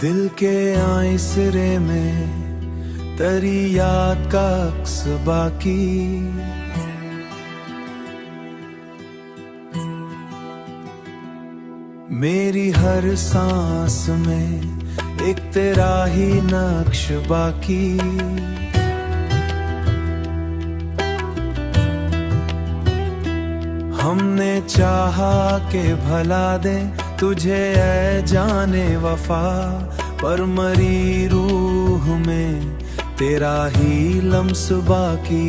दिल के आइसरे में तेरी याद का अक्स बाकी। मेरी हर सांस में एक तेरा ही नक्श बाकी। हमने चाहा के भला दे तुझे ऐ जाने वफा, पर मरी रूह में तेरा ही लम्स बाकी।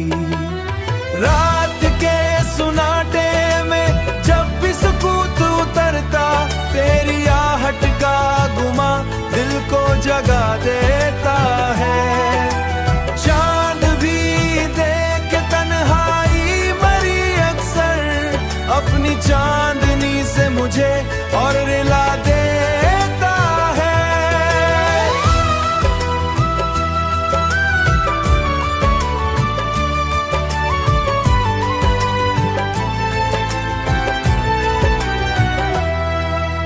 रात के सुनाटे में जब भी सुकूत उतरता, तेरी आहट का गुमा दिल को जगा देता है। चांद भी देख तन्हाई मरी अक्सर, अपनी चांदनी से मुझे और रिला देता है।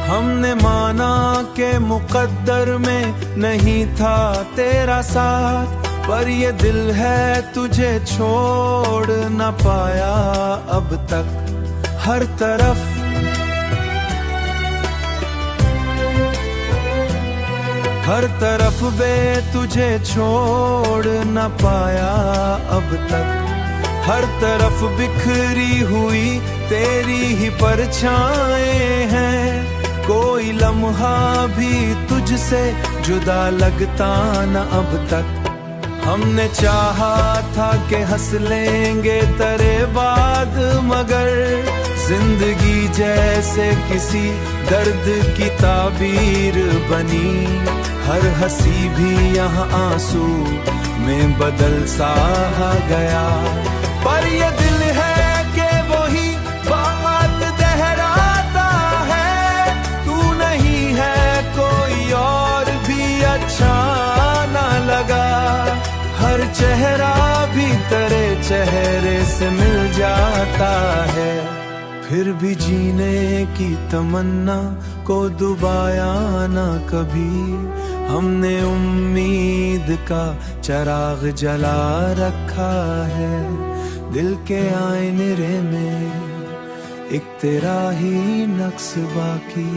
हमने माना के मुकद्दर में नहीं था तेरा साथ, पर ये दिल है तुझे छोड़ न पाया अब तक। हर तरफ बे तुझे छोड़ न पाया अब तक। हर तरफ बिखरी हुई तेरी ही परछाएं हैं, कोई लम्हा भी तुझसे जुदा लगता न अब तक। हमने चाहा था कि हंस लेंगे तेरे बाद, मगर जिंदगी जैसे किसी दर्द की ताबीर बनी। हर हंसी भी यहाँ आंसू में बदल सा गया। पर ये दिल है कि वही बात दोहराता है, तू नहीं है कोई और भी अच्छा ना लगा। हर चेहरा भी तेरे चेहरे से मिल जाता है, फिर भी जीने की तमन्ना को दुबाया ना कभी। हमने उम्मीद का चिराग जला रखा है, दिल के आईने में एक तेरा ही नक्श बाकी।